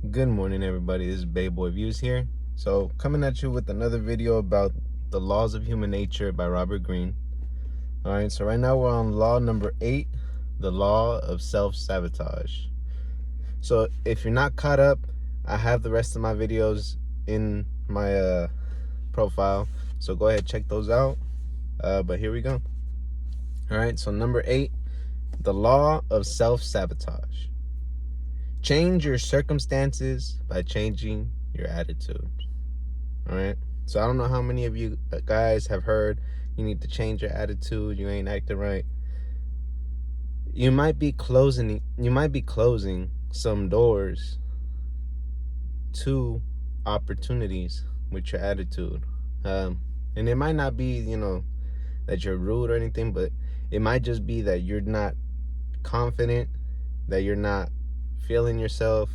Good morning, everybody. This is Bayboy Views here. So, coming at you with another video about the laws of human nature by Robert Greene. All right, so right now we're on law number 8, the law of self-sabotage. So, if you're not caught up, I have the rest of my videos in my profile. So, go ahead, check those out. But here we go. All right, so number 8, the law of self-sabotage. Change your circumstances by changing your attitude. All right. So I don't know how many of you guys have heard you need to change your attitude. You ain't acting right. You might be closing some doors to opportunities with your attitude. And it might not be, that you're rude or anything, but it might just be that you're not confident, that you're not feeling yourself,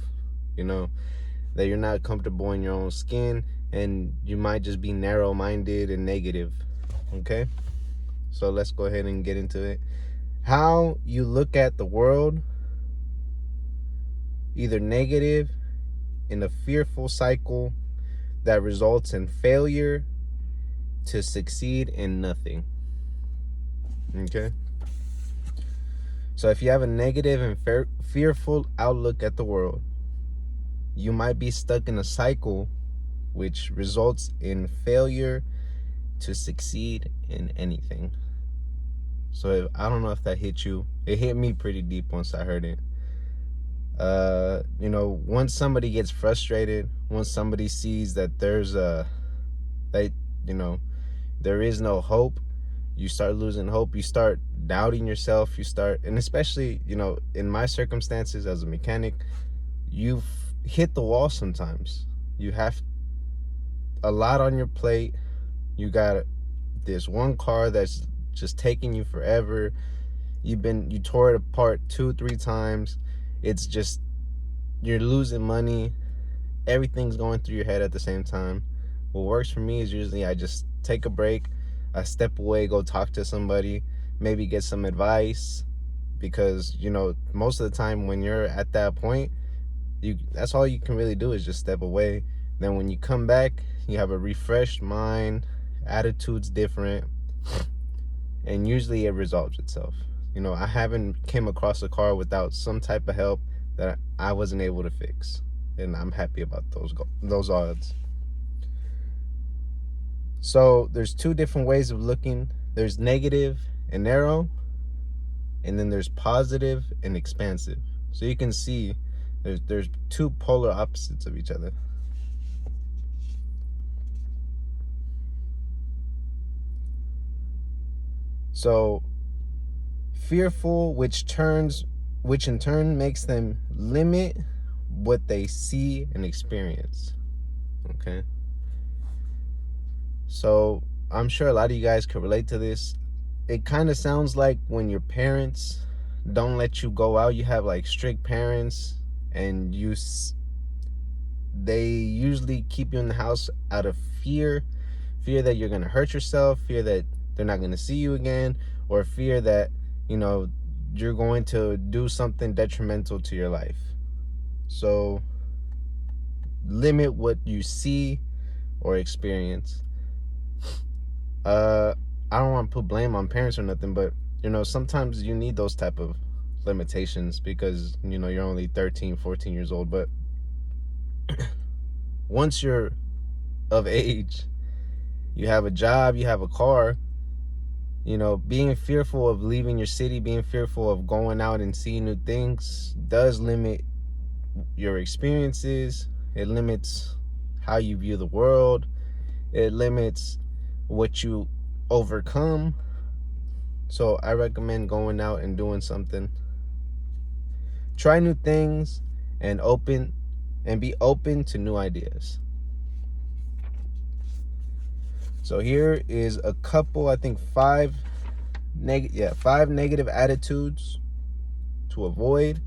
that you're not comfortable in your own skin, and you might just be narrow-minded and negative. Okay, so let's go ahead and get into it. How you look at the world, either negative, in a fearful cycle that results in failure to succeed in nothing. Okay, so if you have a negative and fearful outlook at the world, you might be stuck in a cycle which results in failure to succeed in anything. So I don't know if that hit you. It hit me pretty deep once I heard it. Once somebody gets frustrated, once somebody sees that there is no hope, you start losing hope, you start doubting yourself, and especially, in my circumstances as a mechanic, you've hit the wall sometimes. You have a lot on your plate. You got this one car that's just taking you forever. You tore it apart 2-3 times. It's just, you're losing money. Everything's going through your head at the same time. What works for me is usually I just take a break, I step away, go talk to somebody, maybe get some advice, because most of the time when you're at that point, that's all you can really do is just step away. Then when you come back, you have a refreshed mind, attitude's different, and usually it resolves itself. I haven't came across a car without some type of help that I wasn't able to fix, and I'm happy about those odds. So there's two different ways of looking. There's negative and narrow, and then there's positive and expansive. So you can see there's two polar opposites of each other. So fearful, which in turn makes them limit what they see and experience. Okay, so I'm sure a lot of you guys could relate to this. It kind of sounds like when your parents don't let you go out. You have like strict parents, and they usually keep you in the house out of fear that you're gonna hurt yourself, fear that they're not gonna see you again, or fear that you're going to do something detrimental to your life. So limit what you see or experience. I don't want to put blame on parents or nothing, but sometimes you need those type of limitations because you're only 13, 14 years old. But once you're of age, you have a job, you have a car, being fearful of leaving your city, being fearful of going out and seeing new things does limit your experiences. It limits how you view the world. It limits what you overcome. So I recommend going out and doing something. Try new things and be open to new ideas. So here is a couple, I think 5 negative attitudes to avoid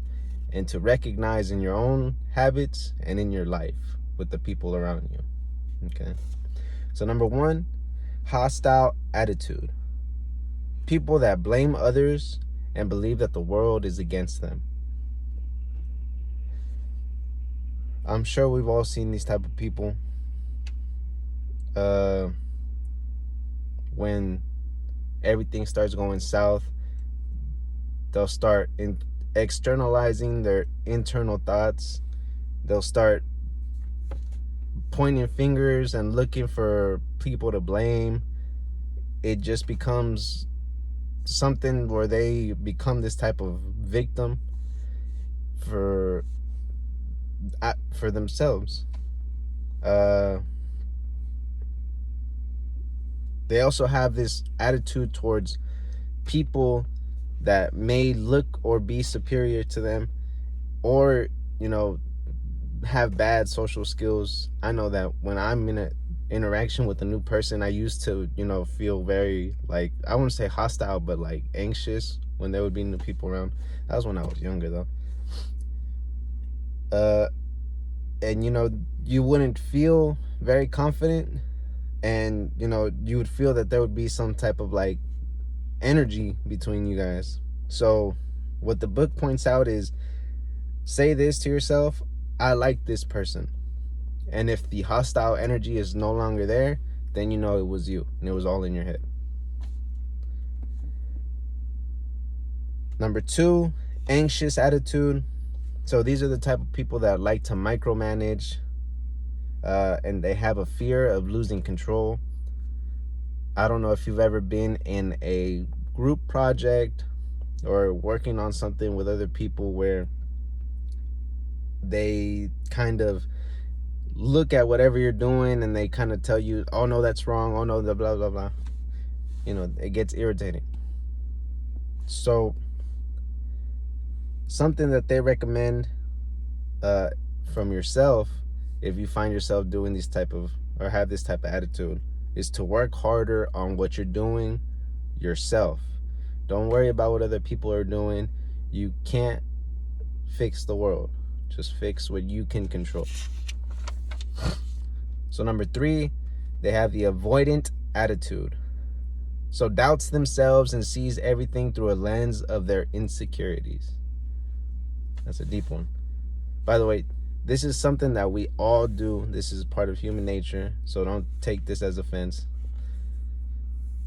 and to recognize in your own habits and in your life with the people around you. Okay. So number 1, hostile attitude. People that blame others and believe that the world is against them. I'm sure we've all seen these type of people. When everything starts going south, they'll start externalizing their internal thoughts. They'll start pointing fingers and looking for people to blame. It just becomes something where they become this type of victim for themselves. They also have this attitude towards people that may look or be superior to them, or have bad social skills. I know that when I'm in an interaction with a new person, I used to feel very, like, I wouldn't say hostile, but like anxious when there would be new people around. That was when I was younger, though. And you wouldn't feel very confident, and you would feel that there would be some type of like energy between you guys. So what the book points out is, say this to yourself: I like this person. And if the hostile energy is no longer there, then it was you and it was all in your head. Number 2, anxious attitude. So these are the type of people that like to micromanage, and they have a fear of losing control. I don't know if you've ever been in a group project or working on something with other people where they kind of look at whatever you're doing and they kind of tell you, oh no, that's wrong, oh no, blah blah blah blah. It gets irritating. So something that they recommend from yourself, if you find yourself doing these type of, or have this type of attitude, is to work harder on what you're doing yourself. Don't worry about what other people are doing. You can't fix the world. Just fix what you can control. So number 3, they have the avoidant attitude. So doubts themselves and sees everything through a lens of their insecurities. That's a deep one. By the way, this is something that we all do. This is part of human nature, so don't take this as offense.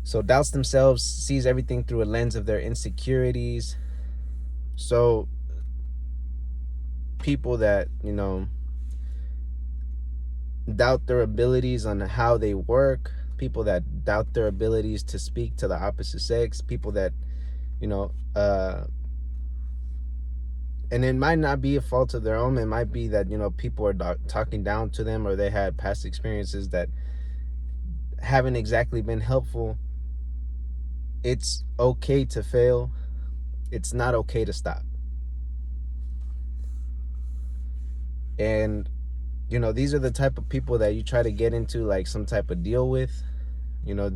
So doubts themselves, sees everything through a lens of their insecurities. So people that, doubt their abilities on how they work, people that doubt their abilities to speak to the opposite sex, people that, and it might not be a fault of their own. It might be that, people are talking down to them, or they had past experiences that haven't exactly been helpful. It's okay to fail. It's not okay to stop. And, these are the type of people that you try to get into like some type of deal with. You'll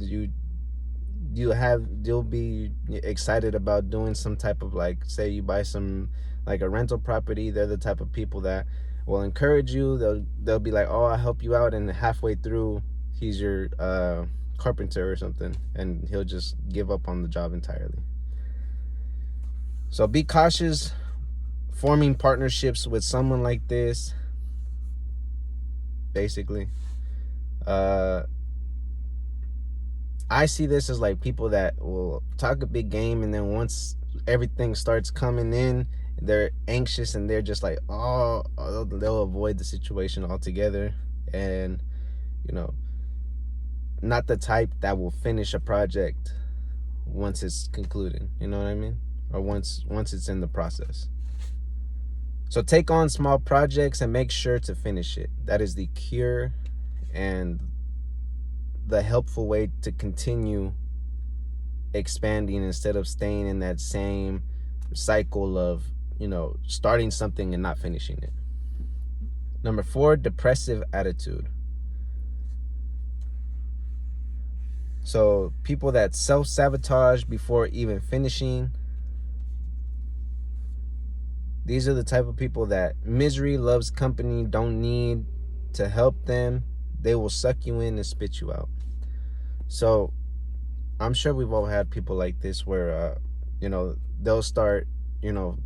be excited about doing some type of, like, say you buy some, like, a rental property. They're the type of people that will encourage you. They'll be like, oh, I'll help you out, and halfway through he's your carpenter or something, and he'll just give up on the job entirely. So be cautious forming partnerships with someone like this. Basically, I see this as like people that will talk a big game, and then once everything starts coming in, they're anxious and they're just like, oh, they'll avoid the situation altogether. And not the type that will finish a project once it's concluded, you know what I mean? Or once it's in the process. So take on small projects and make sure to finish it. That is the cure and the helpful way to continue expanding instead of staying in that same cycle of, starting something and not finishing it. Number 4, depressive attitude. So people that self-sabotage before even finishing. These are the type of people that misery loves company, don't need to help them. They will suck you in and spit you out. So I'm sure we've all had people like this where, they'll start,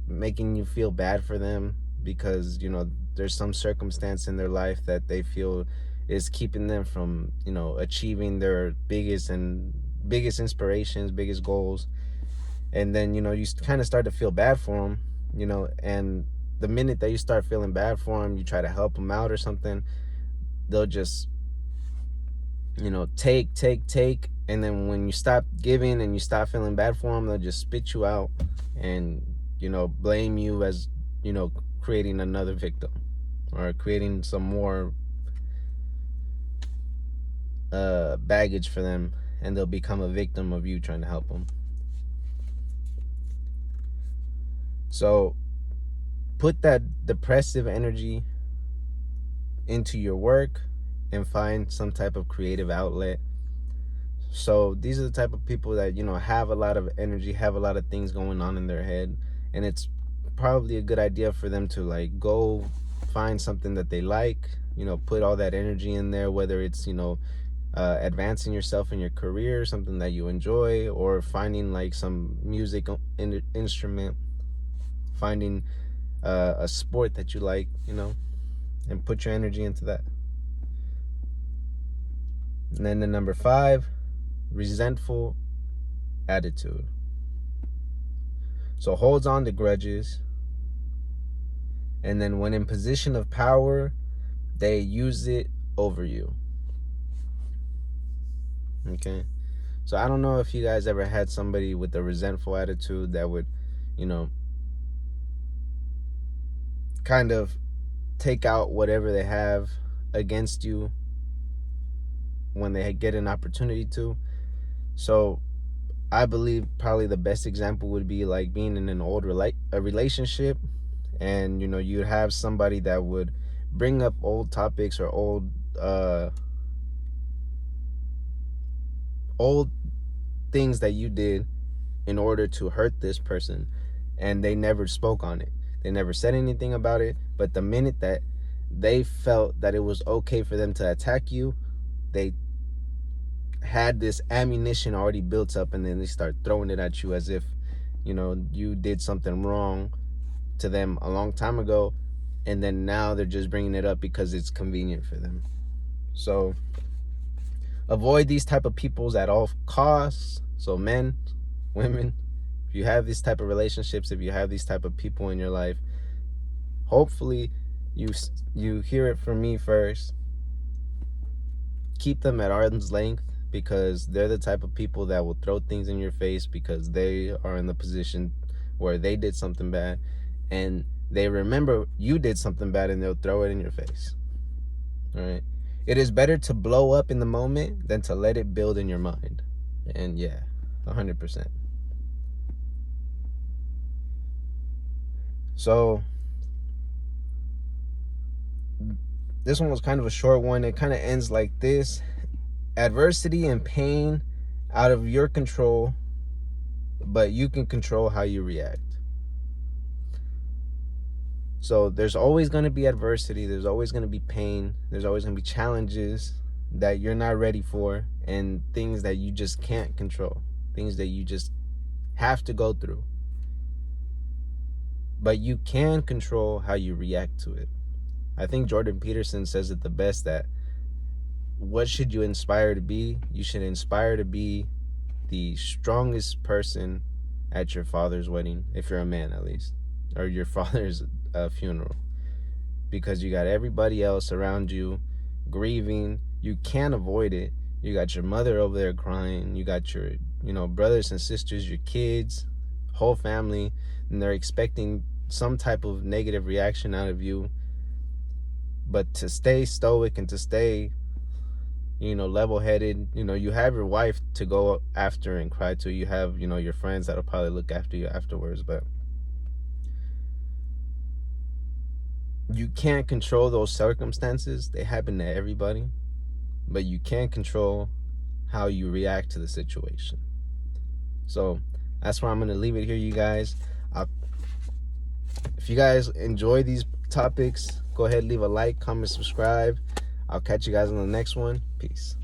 making you feel bad for them. because, you know, there's some circumstance in their life that they feel is keeping them from, you know, achieving their biggest inspirations, biggest goals. And then, you know, you kind of start to feel bad for them, you know, and the minute that you start feeling bad for them, you try to help them out or something, they'll just, you know, take, and then when you stop giving and you stop feeling bad for them, they'll just spit you out and, you know, blame you as, you know, creating another victim or creating some more baggage for them, and they'll become a victim of you trying to help them. So put that depressive energy into your work and find some type of creative outlet. So these are the type of people that, you know, have a lot of energy, have a lot of things going on in their head, and it's probably a good idea for them to like go find something that they like, you know, put all that energy in there, whether it's, you know, advancing yourself in your career, something that you enjoy, or finding like some music instrument, finding a sport that you like, you know, and put your energy into that. And then the number 5, resentful attitude. So holds on to grudges, and then when in position of power, they use it over you. Okay, so I don't know if you guys ever had somebody with a resentful attitude that would, you know, kind of take out whatever they have against you when they get an opportunity to. So I believe probably the best example would be like being in an old relationship, and, you know, you'd have somebody that would bring up old topics or old things that you did in order to hurt this person, and they never spoke on it. They never said anything about it, but the minute that they felt that it was okay for them to attack you, they had this ammunition already built up, and then they start throwing it at you as if, you know, you did something wrong to them a long time ago, and then now they're just bringing it up because it's convenient for them. So avoid these type of peoples at all costs. So men, women, if you have these type of relationships, if you have these type of people in your life, hopefully you hear it from me first. Keep them at arm's length, because they're the type of people that will throw things in your face because they are in the position where they did something bad, and they remember you did something bad, and they'll throw it in your face. All right, it is better to blow up in the moment than to let it build in your mind. And yeah, 100%. So this one was kind of a short one. It kind of ends like this: adversity and pain out of your control, but you can control how you react. So there's always going to be adversity, there's always going to be pain, there's always going to be challenges that you're not ready for, and things that you just can't control, things that you just have to go through. But you can control how you react to it. I think Jordan Peterson says it the best, that what should you inspire to be? You should inspire to be the strongest person at your father's wedding, if you're a man at least, or your father's funeral, because you got everybody else around you grieving. You can't avoid it. You got your mother over there crying, you got your, you know, brothers and sisters, your kids, whole family, and they're expecting some type of negative reaction out of you. But to stay stoic and to stay, you know, level-headed, you know, you have your wife to go after and cry to, you have, you know, your friends that'll probably look after you afterwards, but you can't control those circumstances. They happen to everybody, but you can control how you react to the situation. So that's where I'm going to leave it here, you guys. If you guys enjoy these topics, go ahead, leave a like, comment, subscribe. I'll catch you guys on the next one. Peace.